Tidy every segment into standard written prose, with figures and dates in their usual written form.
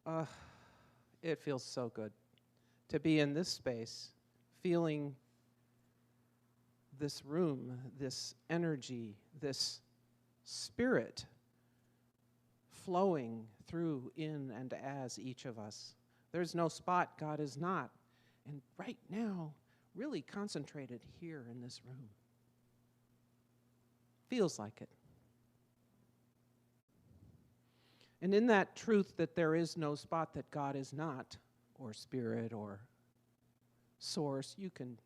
Uh, it feels so good to be in this space, feeling this room, this energy, this spirit flowing through, in, and as each of us. There's no spot God is not. And right now, really concentrated here in this room. Feels like it. And in that truth that there is no spot that God is not, or spirit, or source, you can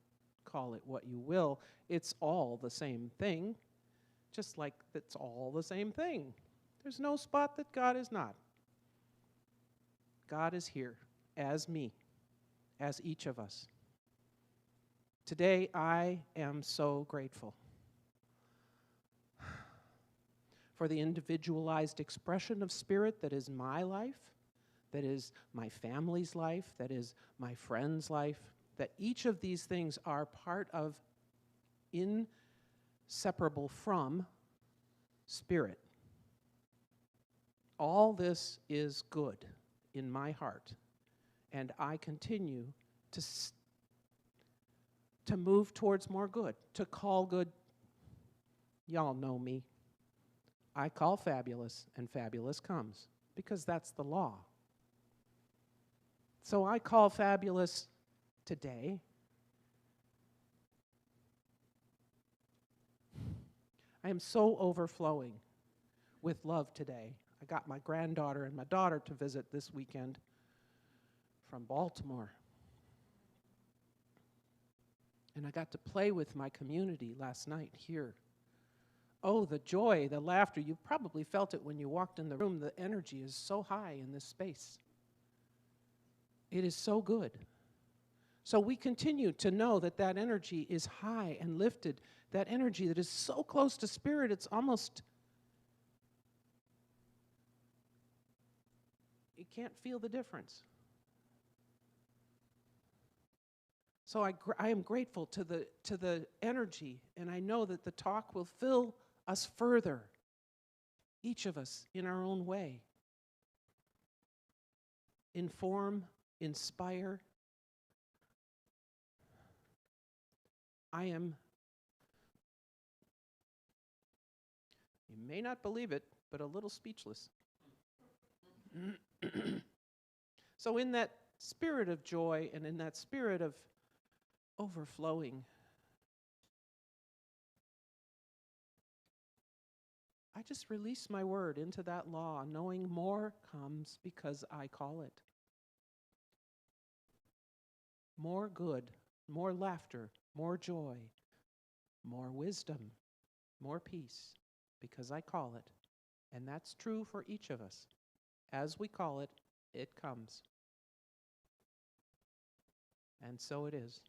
call it what you will, it's all the same thing, just like it's all the same thing. There's no spot that God is not. God is here as me, as each of us. Today, I am so grateful for the individualized expression of spirit that is my life, that is my family's life, that is my friend's life, that each of these things are part of, inseparable from, spirit. All this is good in my heart, and I continue to move towards more good, to call good. Y'all know me. I call fabulous, and fabulous comes, because that's the law. So I call fabulous today. I am so overflowing with love today. I got my granddaughter and my daughter to visit this weekend from Baltimore. And I got to play with my community last night here. Oh, the joy, the laughter. You probably felt it when you walked in the room. The energy is so high in this space. It is so good. So we continue to know that that energy is high and lifted. That energy that is so close to spirit, it's almost, you can't feel the difference. So I am grateful to the energy, and I know that the talk will fill us further, each of us in our own way. Inform, inspire. I am, you may not believe it, but a little speechless. So in that spirit of joy and in that spirit of overflowing, I just release my word into that law, knowing more comes because I call it. More good, more laughter, more joy, more wisdom, more peace, because I call it. And that's true for each of us. As we call it, it comes. And so it is.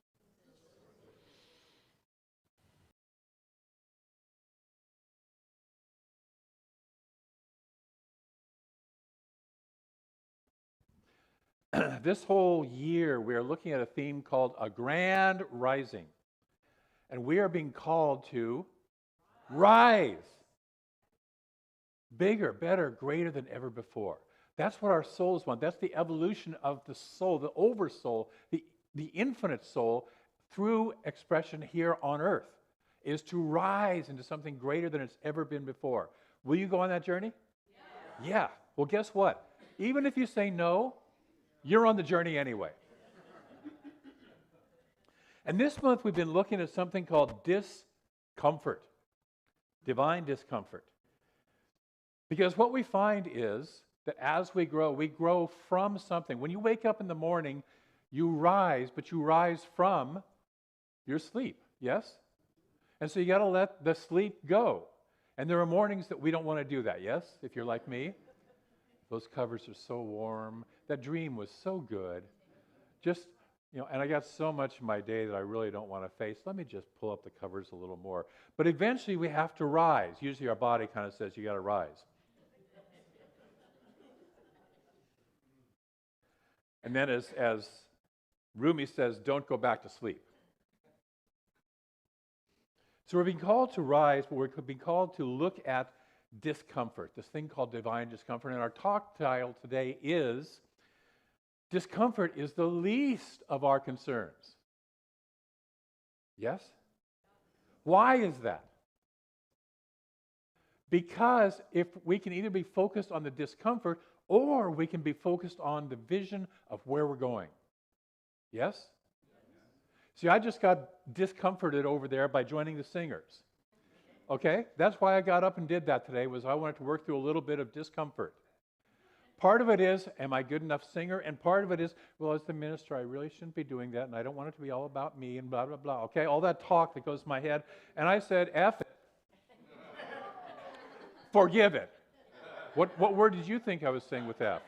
This whole year, we are looking at a theme called A Grand Rising. And we are being called to rise. Bigger, better, greater than ever before. That's what our souls want. That's the evolution of the soul, the oversoul, the infinite soul through expression here on earth, is to rise into something greater than it's ever been before. Will you go on that journey? Yeah. Well, guess what? Even if you say no, you're on the journey anyway. And this month we've been looking at something called discomfort, divine discomfort. Because what we find is that as we grow from something. When you wake up in the morning, you rise, but you rise from your sleep, yes? And so you got to let the sleep go. And there are mornings that we don't want to do that, yes? If you're like me. Those covers are so warm. That dream was so good. Just, and I got so much in my day that I really don't want to face. Let me just pull up the covers a little more. But eventually we have to rise. Usually our body kind of says you got to rise. And then as Rumi says, don't go back to sleep. So we're being called to rise, but we're being called to look at discomfort, this thing called divine discomfort. And our talk title today is Discomfort is the least of our concerns. Yes? Why is that? Because if we can either be focused on the discomfort or we can be focused on the vision of where we're going. Yes? See, I just got discomforted over there by joining the singers. Okay? That's why I got up and did that today, was I wanted to work through a little bit of discomfort. Part of it is, am I good enough singer? And part of it is, well, as the minister, I really shouldn't be doing that, and I don't want it to be all about me and blah, blah, blah. Okay? All that talk that goes to my head. And I said, F it. Forgive it. What word did you think I was saying with F?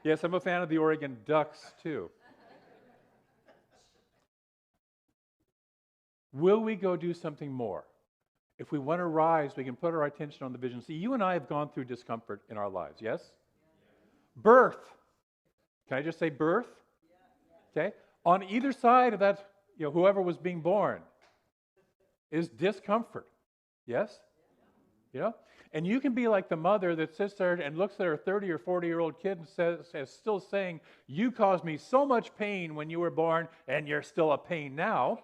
Yes, I'm a fan of the Oregon Ducks, too. Will we go do something more? If we want to rise, we can put our attention on the vision. See, you and I have gone through discomfort in our lives, yes? Birth. Can I just say birth? Okay? On either side of that, whoever was being born is discomfort. Yes? And you can be like the mother that sits there and looks at her 30 or 40-year-old kid and is still saying, you caused me so much pain when you were born, and you're still a pain now.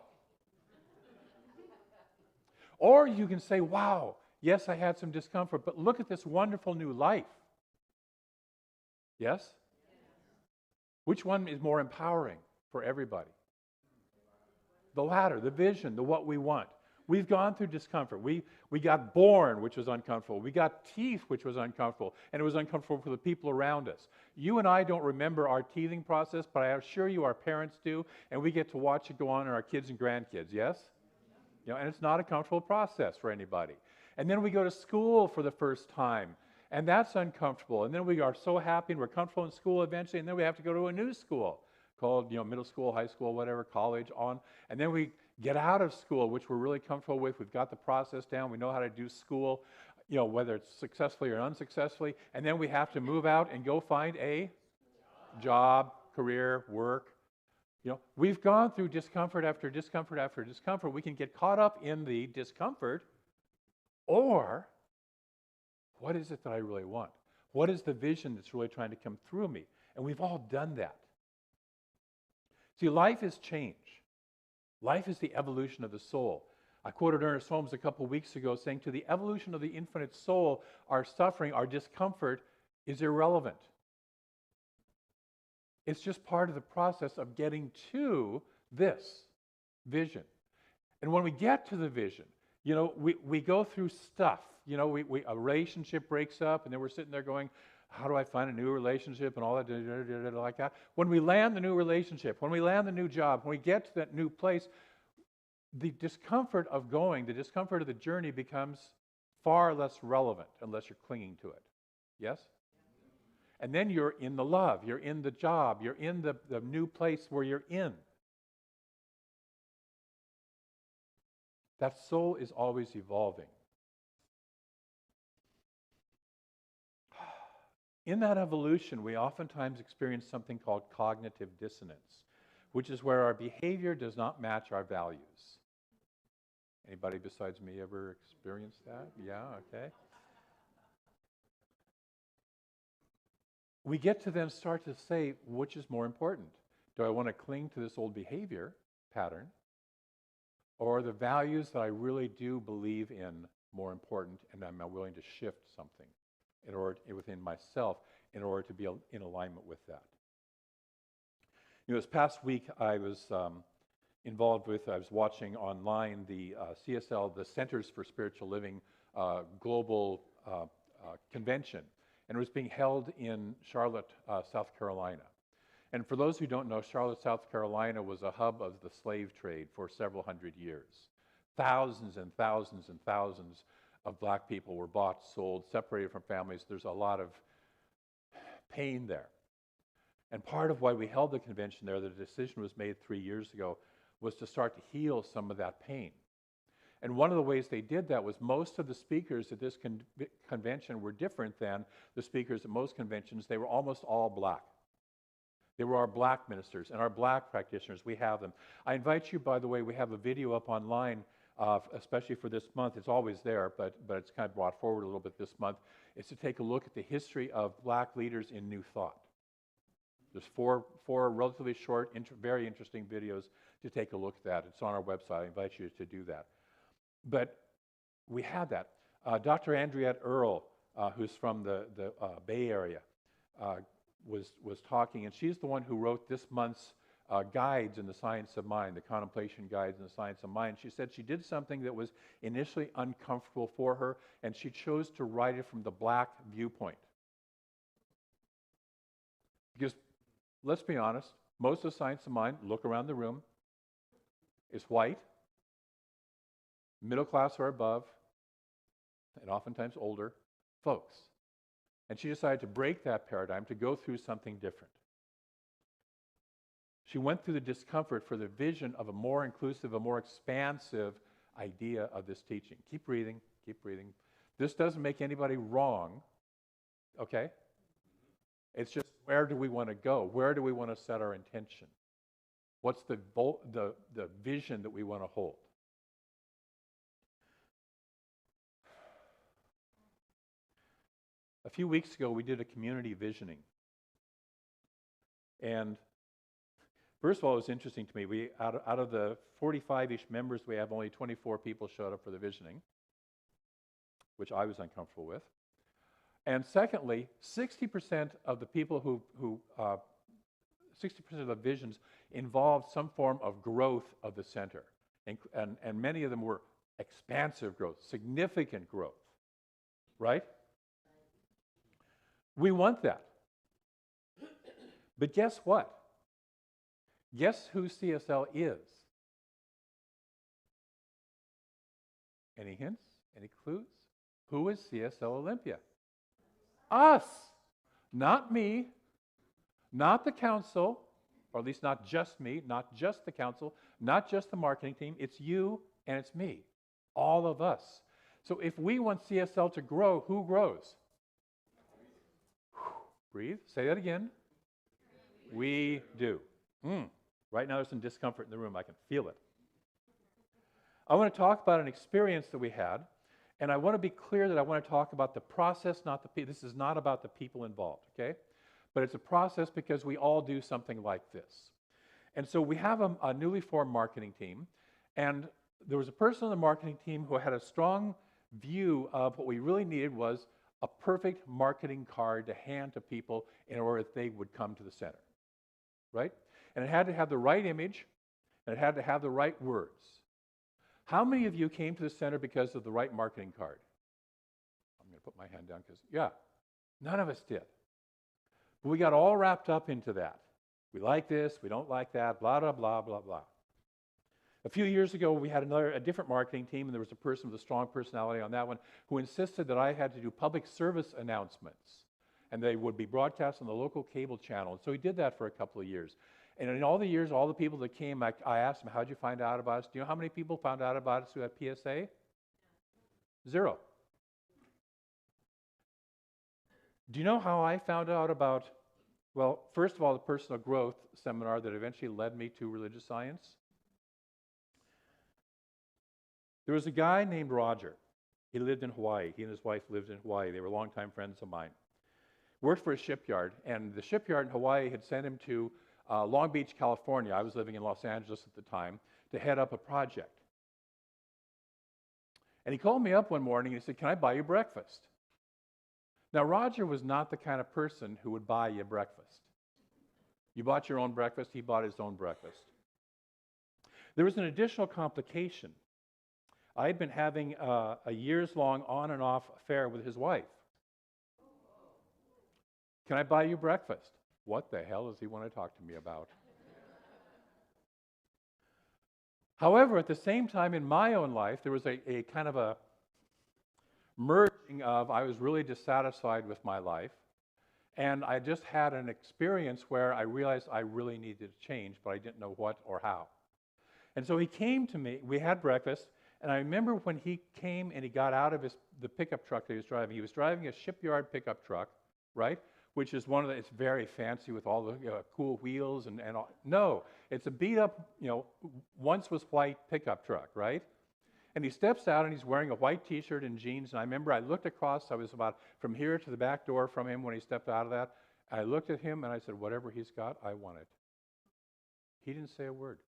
Or you can say, wow, yes, I had some discomfort, but look at this wonderful new life. Yes? Which one is more empowering for everybody? The latter, the vision, the what we want. We've gone through discomfort. We got born, which was uncomfortable. We got teeth, which was uncomfortable. And it was uncomfortable for the people around us. You and I don't remember our teething process, but I assure you our parents do. And we get to watch it go on in our kids and grandkids, yes? And it's not a comfortable process for anybody. And then we go to school for the first time. And that's uncomfortable. And then we are so happy and we're comfortable in school eventually. And then we have to go to a new school called, middle school, high school, whatever, college, on. And then we get out of school, which we're really comfortable with. We've got the process down. We know how to do school, whether it's successfully or unsuccessfully. And then we have to move out and go find a job, career, work. We've gone through discomfort after discomfort after discomfort. We can get caught up in the discomfort, or what is it that I really want? What is the vision that's really trying to come through me? And we've all done that. See, life is change. Life is the evolution of the soul. I quoted Ernest Holmes a couple weeks ago saying, to the evolution of the infinite soul, our suffering, our discomfort is irrelevant. It's just part of the process of getting to this vision. And when we get to the vision, we go through stuff. A relationship breaks up, and then we're sitting there going, how do I find a new relationship and all that, like that. When we land the new relationship, when we land the new job, when we get to that new place, the discomfort of going, the discomfort of the journey becomes far less relevant unless you're clinging to it. Yes? And then you're in the love, you're in the job, you're in the new place where you're in. That soul is always evolving. In that evolution, we oftentimes experience something called cognitive dissonance, which is where our behavior does not match our values. Anybody besides me ever experienced that? Yeah, okay. We get to then start to say, which is more important? Do I want to cling to this old behavior pattern, or the values that I really do believe in more important, and I'm willing to shift something in order within myself in order to be in alignment with that? This past week I was involved with, I was watching online the CSL, the Centers for Spiritual Living global convention. And it was being held in Charlotte, South Carolina. And for those who don't know, Charlotte, South Carolina was a hub of the slave trade for several hundred years. Thousands and thousands and thousands of black people were bought, sold, separated from families. There's a lot of pain there. And part of why we held the convention there, the decision was made 3 years ago, was to start to heal some of that pain. And one of the ways they did that was most of the speakers at this convention were different than the speakers at most conventions. They were almost all black. They were our black ministers and our black practitioners. We have them. I invite you, by the way, we have a video up online especially for this month. It's always there, but it's kind of brought forward a little bit this month, is to take a look at the history of black leaders in New Thought. There's four relatively short, very interesting videos to take a look at that. It's on our website. I invite you to do that. But we had that. Dr. Andriette Earle, who's from the Bay Area, was talking, and she's the one who wrote this month's guides in the science of mind, the contemplation guides in the science of mind. She said she did something that was initially uncomfortable for her, and she chose to write it from the black viewpoint. Because, let's be honest, most of the science of mind, look around the room, is white, middle class or above, and oftentimes older folks. And she decided to break that paradigm, to go through something different. She went through the discomfort for the vision of a more inclusive, a more expansive idea of this teaching. Keep breathing, keep breathing. This doesn't make anybody wrong, okay? It's just, where do we want to go? Where do we want to set our intention? What's the vision that we want to hold? A few weeks ago, we did a community visioning. And first of all, it was interesting to me. We out of the 45-ish members we have, only 24 people showed up for the visioning, which I was uncomfortable with. And secondly, 60% of the people 60% of the visions involved some form of growth of the center. And many of them were expansive growth, significant growth, right? We want that. But guess what? Guess who CSL is? Any hints? Any clues? Who is CSL Olympia? Us. Not me, not the council, or at least not just me, not just the council, not just the marketing team. It's you and it's me, all of us. So if we want CSL to grow, who grows? Breathe. Say that again. We do. Right now there's some discomfort in the room. I can feel it. I want to talk about an experience that we had, and I want to be clear that I want to talk about the process, not the people. This is not about the people involved, okay? But it's a process because we all do something like this. And so we have a newly formed marketing team, and there was a person on the marketing team who had a strong view of what we really needed was a perfect marketing card to hand to people in order that they would come to the center, right? And it had to have the right image, and it had to have the right words. How many of you came to the center because of the right marketing card? I'm going to put my hand down because, yeah, none of us did. But we got all wrapped up into that. We like this, we don't like that, blah, blah, blah, blah, blah. A few years ago, we had a different marketing team, and there was a person with a strong personality on that one who insisted that I had to do public service announcements, and they would be broadcast on the local cable channel. And so he did that for a couple of years. And in all the years, all the people that came, I asked them, how'd you find out about us? Do you know how many people found out about us through that PSA? 0. Do you know how I found out about, well, first of all, the personal growth seminar that eventually led me to religious science? There was a guy named Roger. He lived in Hawaii. He and his wife lived in Hawaii. They were longtime friends of mine. Worked for a shipyard, and the shipyard in Hawaii had sent him to Long Beach, California. I was living in Los Angeles at the time, to head up a project. And he called me up one morning and he said, "Can I buy you breakfast?" Now, Roger was not the kind of person who would buy you breakfast. You bought your own breakfast, he bought his own breakfast. There was an additional complication. I had been having a years-long on and off affair with his wife. "Can I buy you breakfast?" What the hell does he want to talk to me about? However, at the same time in my own life, there was a kind of a merging of I was really dissatisfied with my life, and I just had an experience where I realized I really needed to change, but I didn't know what or how. And so he came to me, we had breakfast, and I remember when he came and he got out of the pickup truck that he was driving a shipyard pickup truck, right? Which is one of the, it's very fancy with all the cool wheels and all. No, it's a beat up, once was white pickup truck, right? And he steps out and he's wearing a white t-shirt and jeans. And I remember I looked across, I was about from here to the back door from him when he stepped out of that. I looked at him and I said, whatever he's got, I want it. He didn't say a word.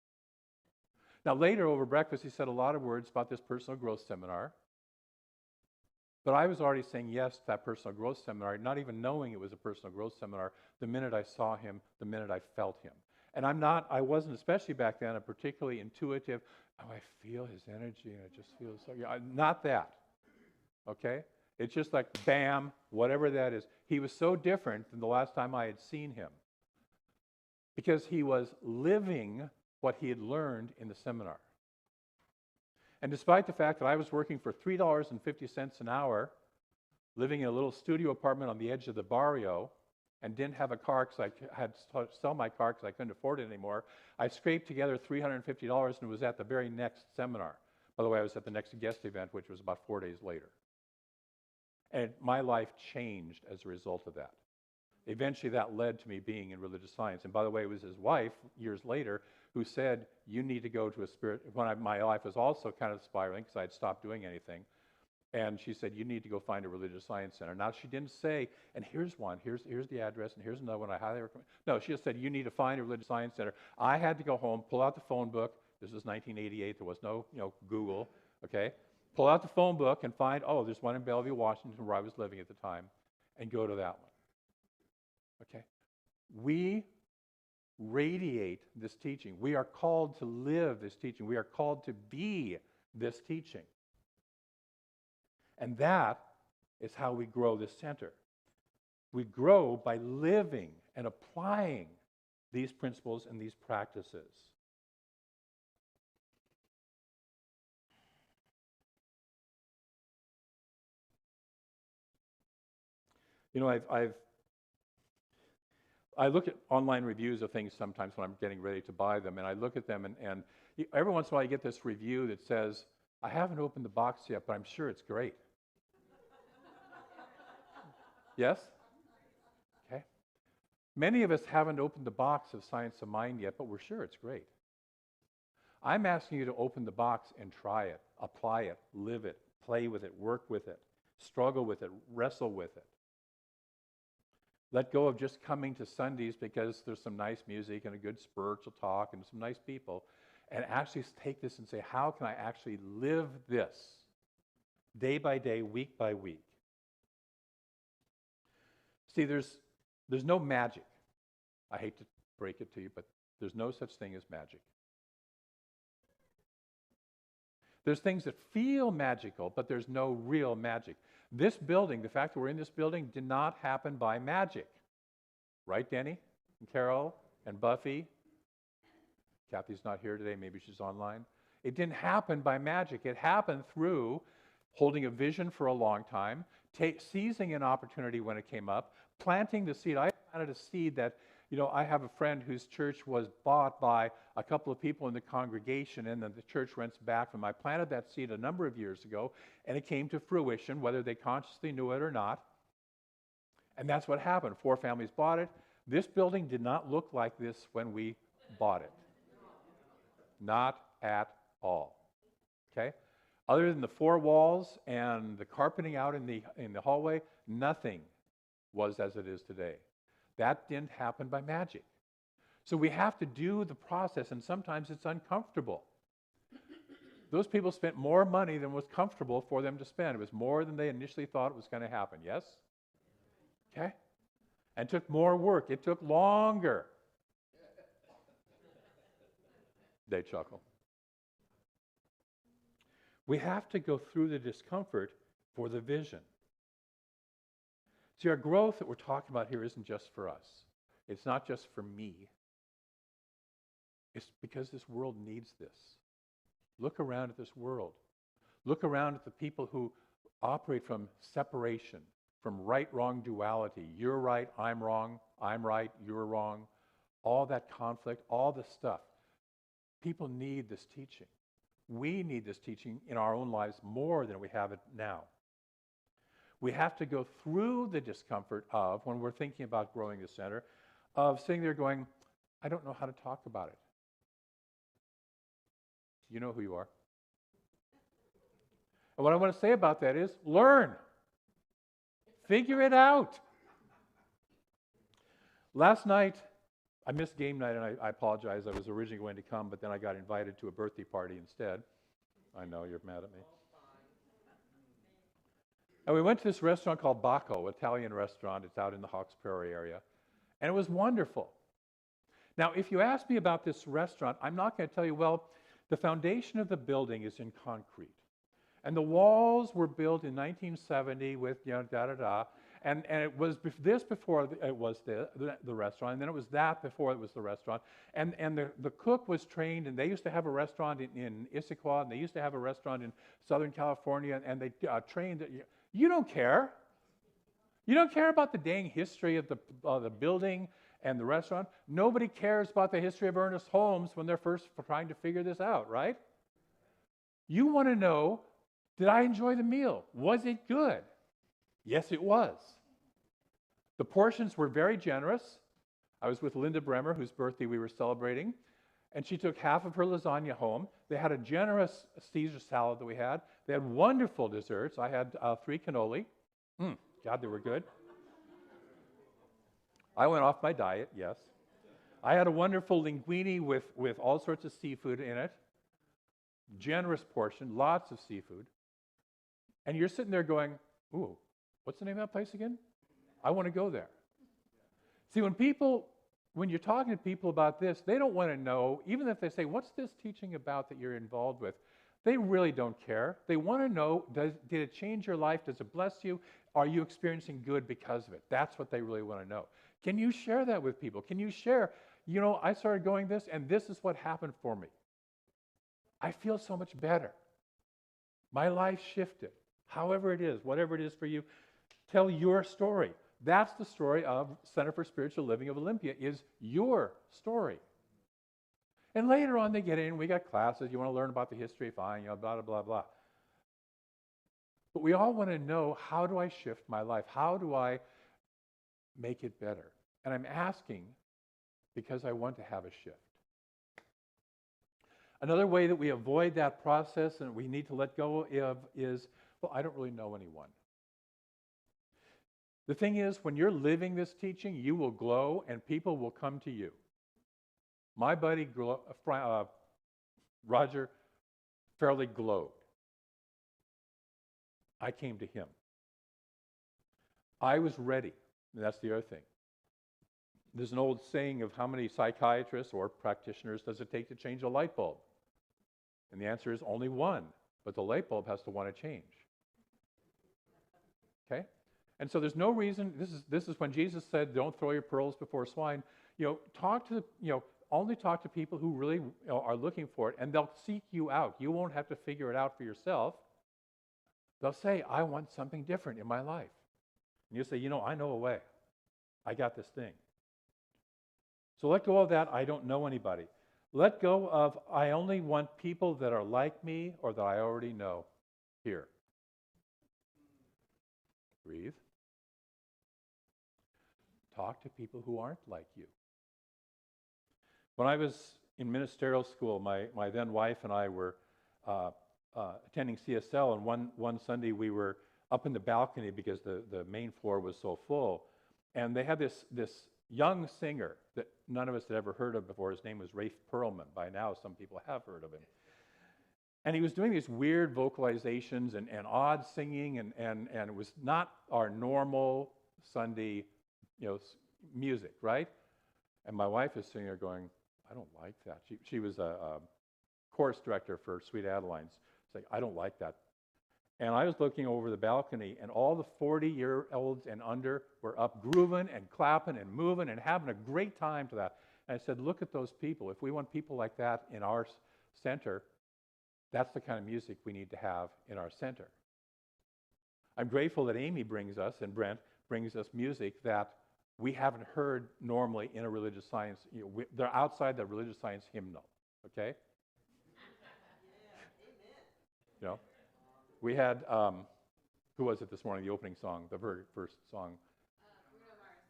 Now later over breakfast, he said a lot of words about this personal growth seminar. But I was already saying yes to that personal growth seminar, not even knowing it was a personal growth seminar, the minute I saw him, the minute I felt him. And I wasn't, especially back then, a particularly intuitive, oh, I feel his energy and it just feels so, not that, okay? It's just like, bam, whatever that is. He was so different than the last time I had seen him because he was living what he had learned in the seminar. And despite the fact that I was working for $3.50 an hour, living in a little studio apartment on the edge of the barrio, and didn't have a car because I had to sell my car because I couldn't afford it anymore, I scraped together $350 and was at the very next seminar. By the way, I was at the next guest event, which was about 4 days later. And my life changed as a result of that. Eventually, that led to me being in religious science. And by the way, it was his wife, years later, who said, you need to go to a spirit, my life was also kind of spiraling because I had stopped doing anything. And she said, you need to go find a religious science center. Now, she didn't say, and here's one, here's the address, and here's another one I highly recommend. No, she just said, you need to find a religious science center. I had to go home, pull out the phone book. This was 1988. There was no, Google, okay? Pull out the phone book and find, oh, there's one in Bellevue, Washington, where I was living at the time, and go to that one, okay? We radiate this teaching. We are called to live this teaching. We are called to be this teaching. And that is how we grow this center. We grow by living and applying these principles and these practices. I look at online reviews of things sometimes when I'm getting ready to buy them, and I look at them, and every once in a while I get this review that says, I haven't opened the box yet, but I'm sure it's great. Yes? Okay. Many of us haven't opened the box of Science of Mind yet, but we're sure it's great. I'm asking you to open the box and try it, apply it, live it, play with it, work with it, struggle with it, wrestle with it. Let go of just coming to Sundays because there's some nice music and a good spiritual talk and some nice people, and actually take this and say, how can I actually live this day by day, week by week? See, there's no magic. I hate to break it to you, but there's no such thing as magic. There's things that feel magical, but there's no real magic. This building, the fact that we're in this building, did not happen by magic. Right, Denny and Carol and Buffy? Kathy's not here today. Maybe she's online. It didn't happen by magic. It happened through holding a vision for a long time, seizing an opportunity when it came up, planting the seed. I planted a seed that, I have a friend whose church was bought by a couple of people in the congregation, and then the church rents back from them. I planted that seed a number of years ago, and it came to fruition, whether they consciously knew it or not. And that's what happened. 4 families bought it. This building did not look like this when we bought it. Not at all. Okay? Other than the 4 walls and the carpeting out in the hallway, nothing was as it is today. That didn't happen by magic. So we have to do the process, and sometimes it's uncomfortable. Those people spent more money than was comfortable for them to spend. It was more than they initially thought it was going to happen, yes? Okay? And took more work. It took longer. They chuckle. We have to go through the discomfort for the vision. See, our growth that we're talking about here isn't just for us. It's not just for me. It's because this world needs this. Look around at this world. Look around at the people who operate from separation, from right-wrong duality. You're right, I'm wrong, I'm right, you're wrong. All that conflict, all the stuff. People need this teaching. We need this teaching in our own lives more than we have it now. We have to go through the discomfort of, when we're thinking about growing the center, of sitting there going, I don't know how to talk about it. You know who you are. And what I want to say about that is learn. Figure it out. Last night, I missed game night, and I apologize. I was originally going to come, but then I got invited to a birthday party instead. I know, you're mad at me. And we went to this restaurant called Bacco, Italian restaurant. It's out in the Hawks Prairie area. And it was wonderful. Now, if you ask me about this restaurant, I'm not going to tell you, well, the foundation of the building is in concrete. And the walls were built in 1970 with, da-da-da. And it was this before it was the restaurant, and then it was that before it was the restaurant. And the cook was trained, and they used to have a restaurant in Issaquah, and they used to have a restaurant in Southern California, and they trained. You don't care. You don't care about the dang history of the building and the restaurant. Nobody cares about the history of Ernest Holmes when they're first trying to figure this out, right? You want to know, did I enjoy the meal? Was it good? Yes, it was. The portions were very generous. I was with Linda Bremer, whose birthday we were celebrating, and she took half of her lasagna home. They had a generous Caesar salad that we had. They had wonderful desserts. I had 3 cannoli. God, they were good. I went off my diet, yes. I had a wonderful linguine with all sorts of seafood in it. Generous portion, lots of seafood. And you're sitting there going, ooh, what's the name of that place again? I want to go there. See, when you're talking to people about this, they don't want to know, even if they say, what's this teaching about that you're involved with? They really don't care. They want to know, did it change your life? Does it bless you? Are you experiencing good because of it? That's what they really want to know. Can you share that with people? Can you share, I started going this, and this is what happened for me. I feel so much better. My life shifted. However it is, whatever it is for you, tell your story. That's the story of Center for Spiritual Living of Olympia, is your story. And later on they get in, we got classes, you want to learn about the history, fine, blah, blah, blah, blah. But we all want to know, how do I shift my life? How do I make it better? And I'm asking because I want to have a shift. Another way that we avoid that process and we need to let go of is, well, I don't really know anyone. The thing is, when you're living this teaching, you will glow and people will come to you. My buddy Roger fairly glowed. I came to him. I was ready. And that's the other thing. There's an old saying of how many psychiatrists or practitioners does it take to change a light bulb? And the answer is only one, but the light bulb has to want to change. Okay? And so there's no reason, this is when Jesus said, don't throw your pearls before swine. Only talk to people who really are looking for it, and they'll seek you out. You won't have to figure it out for yourself. They'll say, I want something different in my life. And you say, I know a way. I got this thing. So let go of that, I don't know anybody. Let go of, I only want people that are like me or that I already know here. Breathe. Talk to people who aren't like you. When I was in ministerial school, my then wife and I were attending CSL, and one Sunday we were up in the balcony because the main floor was so full, and they had this young singer that none of us had ever heard of before. His name was Rafe Perlman. By now, some people have heard of him. And he was doing these weird vocalizations and odd singing, and it was not our normal Sunday, music, right? And my wife is sitting there going, I don't like that. She was a chorus director for Sweet Adelines. It's like, I don't like that. And I was looking over the balcony, and all the 40-year-olds and under were up grooving and clapping and moving and having a great time to that. And I said, look at those people. If we want people like that in our center, that's the kind of music we need to have in our center. I'm grateful that Amy brings us, and Brent brings us music that we haven't heard normally in a religious science. They're outside the religious science hymnal, okay? We had, who was it this morning, the opening song, the very first song?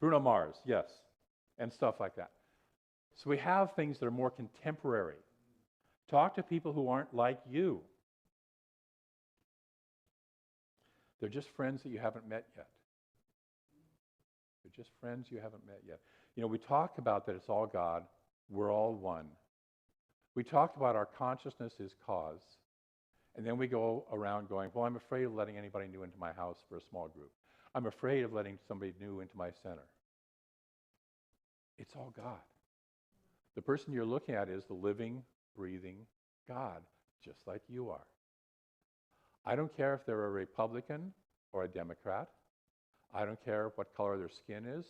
Bruno Mars, yes, and stuff like that. So we have things that are more contemporary. Talk to people who aren't like you. They're just friends that you haven't met yet. They're just friends you haven't met yet. You know, we talk about that it's all God. We're all one. We talked about our consciousness is cause. And then we go around going, well, I'm afraid of letting anybody new into my house for a small group. I'm afraid of letting somebody new into my center. It's all God. The person you're looking at is the living, breathing God, just like you are. I don't care if they're a Republican or a Democrat. I don't care what color their skin is,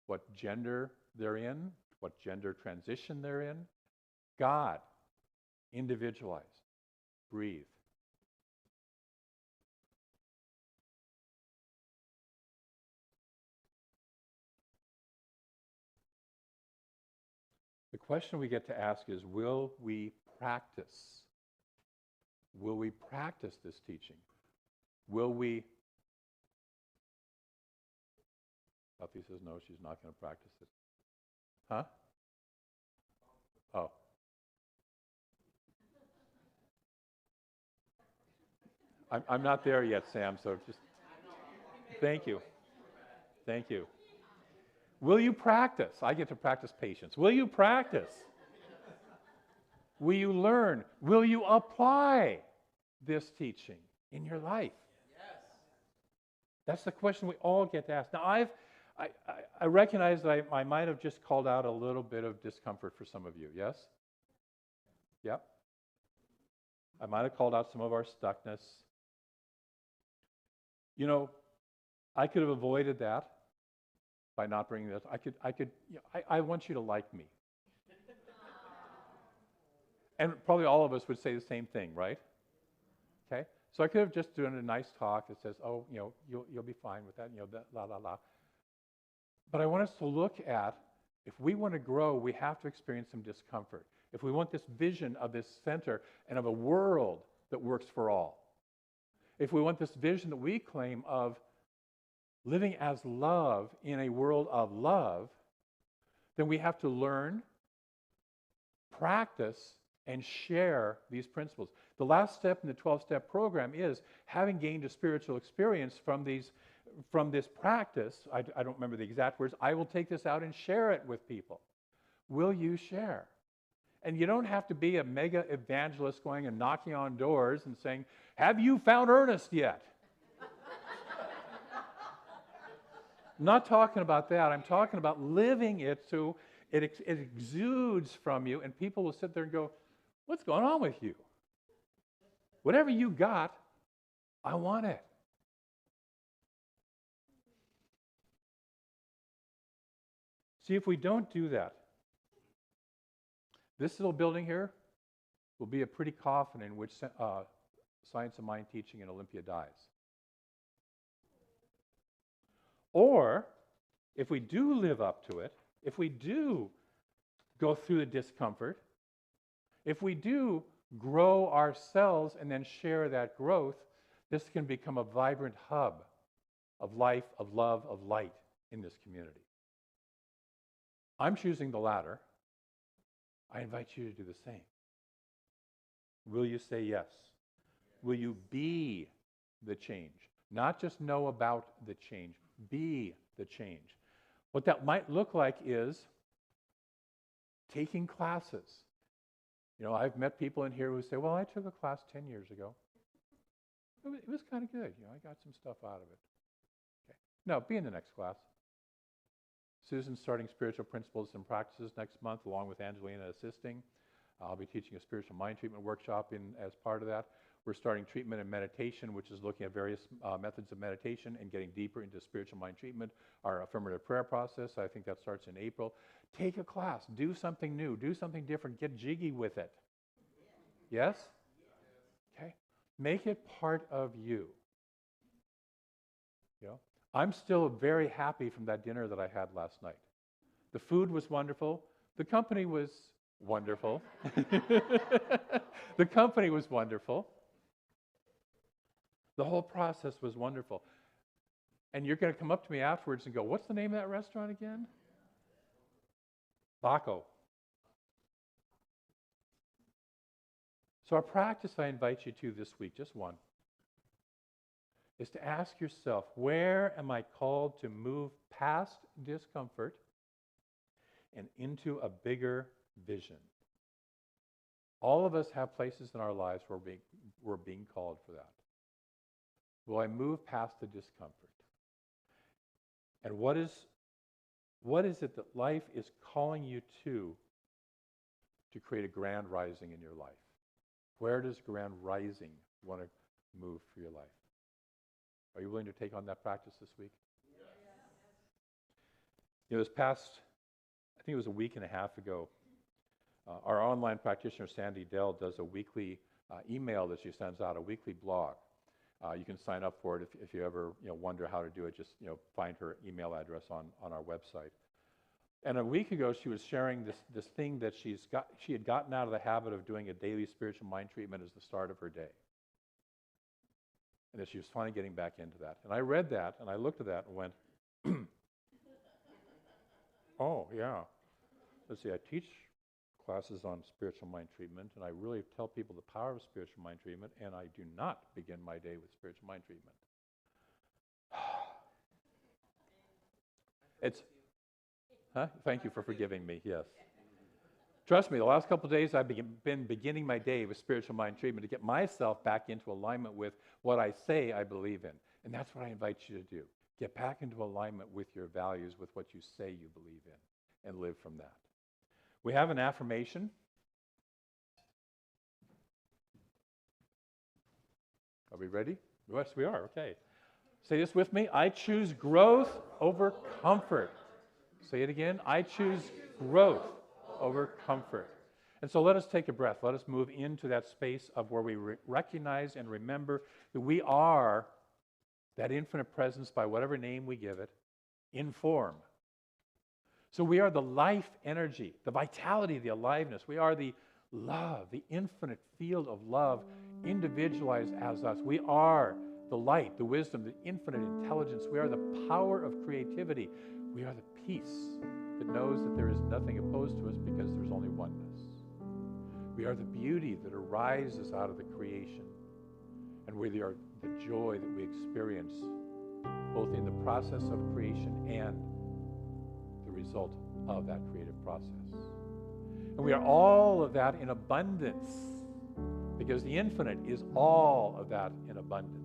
what gender they're in, what gender transition they're in. God, individualized. Breathe. The question we get to ask is, will we practice? Will we practice this teaching? Will we? Duffy says no, she's not going to practice it. Huh? Oh. I'm not there yet, Sam, so just thank you. Thank you. Will you practice? I get to practice patience. Will you practice? Will you learn? Will you apply this teaching in your life? Yes. That's the question we all get to ask. Now, I recognize that I might have just called out a little bit of discomfort for some of you, yes? Yep. I might have called out some of our stuckness. You know, I could have avoided that by not bringing this. I want you to like me. And probably all of us would say the same thing, right? Okay? So I could have just done a nice talk that says, oh, you know, you'll be fine with that, you know, that, la, la, la. But I want us to look at, if we want to grow, we have to experience some discomfort. If we want this vision of this center and of a world that works for all. If we want this vision that we claim of living as love in a world of love, then we have to learn, practice, and share these principles. The last step in the 12-step program is, having gained a spiritual experience from this practice, I don't remember the exact words, I will take this out and share it with people. Will you share? And you don't have to be a mega evangelist going and knocking on doors and saying, have you found Ernest yet? I'm not talking about that. I'm talking about living it so it exudes from you, and people will sit there and go, what's going on with you? Whatever you got, I want it. See, if we don't do that, this little building here will be a pretty coffin in which science of mind teaching in Olympia dies. Or, if we do live up to it, if we do go through the discomfort, if we do grow ourselves and then share that growth, this can become a vibrant hub of life, of love, of light in this community. I'm choosing the latter. I invite you to do the same. Will you say yes? Will you be the change? Not just know about the change, be the change. What that might look like is taking classes. You know, I've met people in here who say, well, I took a class 10 years ago. It was kind of good. You know, I got some stuff out of it. Okay. No, be in the next class. Susan's starting Spiritual Principles and Practices next month, along with Angelina assisting. I'll be teaching a spiritual mind treatment workshop as part of that. We're starting treatment and meditation, which is looking at various methods of meditation and getting deeper into spiritual mind treatment. Our affirmative prayer process, I think that starts in April. Take a class. Do something new. Do something different. Get jiggy with it. Yes? Okay. Make it part of you. You know? I'm still very happy from that dinner that I had last night. The food was wonderful. The company was wonderful. The company was wonderful. The whole process was wonderful. And you're going to come up to me afterwards and go, what's the name of that restaurant again? Baco. So our practice I invite you to this week, just one, is to ask yourself, where am I called to move past discomfort and into a bigger vision? All of us have places in our lives where we're being called for that. Will I move past the discomfort? And what is it that life is calling you to create a grand rising in your life? Where does grand rising want to move for your life? Are you willing to take on that practice this week? Yes. You know, this past, I think it was a week and a half ago, our online practitioner, Sandy Dell, does a weekly email that she sends out, a weekly blog. You can sign up for it if you ever wonder how to do it. Just find her email address on our website. And a week ago, she was sharing this thing that she had gotten out of the habit of doing a daily spiritual mind treatment as the start of her day. And that she was finally getting back into that. And I read that, and I looked at that and went, oh, yeah. Let's see, I teach classes on spiritual mind treatment, and I really tell people the power of spiritual mind treatment, and I do not begin my day with spiritual mind treatment. Thank you for forgiving me, yes. Trust me, the last couple of days I've been beginning my day with spiritual mind treatment to get myself back into alignment with what I say I believe in. And that's what I invite you to do. Get back into alignment with your values, with what you say you believe in, and live from that. We have an affirmation. Are we ready? Yes, we are. Okay. Say this with me. I choose growth over comfort. Say it again. I choose growth over comfort. And so let us take a breath. Let us move into that space of where we recognize and remember that we are that infinite presence, by whatever name we give it, in form. So we are the life energy, the vitality, the aliveness. We are the love, the infinite field of love, individualized as us. We are the light, the wisdom, the infinite intelligence. We are the power of creativity. We are the peace that knows that there is nothing opposed to us because there's only oneness. We are the beauty that arises out of the creation. And we are the joy that we experience both in the process of creation and the result of that creative process. And we are all of that in abundance because the infinite is all of that in abundance.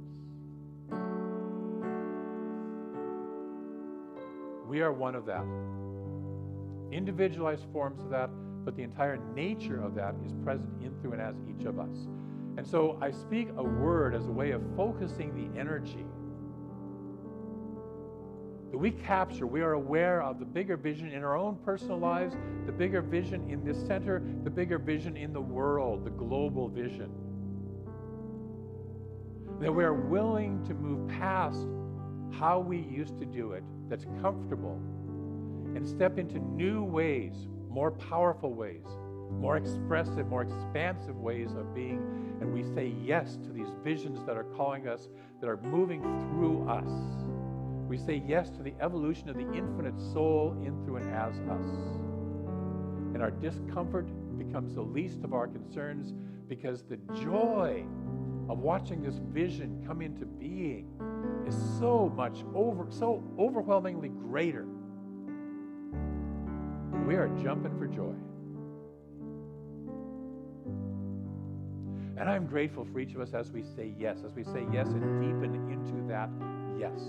We are one of that. Individualized forms of that, but the entire nature of that is present in, through, and as each of us. And so I speak a word as a way of focusing the energy that we capture. We are aware of the bigger vision in our own personal lives, the bigger vision in this center, the bigger vision in the world, the global vision. That we are willing to move past how we used to do it, that's comfortable, and step into new ways, more powerful ways, more expressive, more expansive ways of being. And we say yes to these visions that are calling us, that are moving through us. We say yes to the evolution of the infinite soul in, through, and as us. And our discomfort becomes the least of our concerns because the joy of watching this vision come into being is so overwhelmingly greater. We are jumping for joy. And I'm grateful for each of us as we say yes and deepen into that yes.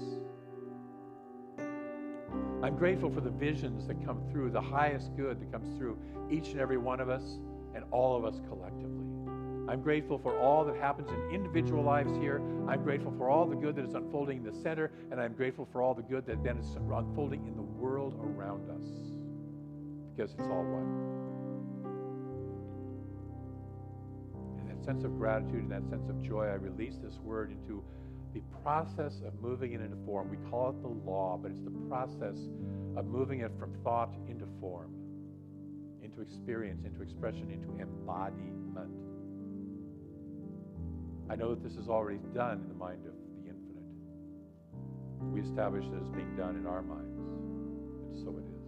I'm grateful for the visions that come through, the highest good that comes through each and every one of us and all of us collectively. I'm grateful for all that happens in individual lives here. I'm grateful for all the good that is unfolding in the center, and I'm grateful for all the good that then is unfolding in the world around us, because it's all one. In that sense of gratitude and that sense of joy, I release this word into the process of moving it into form. We call it the law, but it's the process of moving it from thought into form, into experience, into expression, into embodiment. I know that this is already done in the mind of the infinite. We established that it's being done in our minds, and so it is.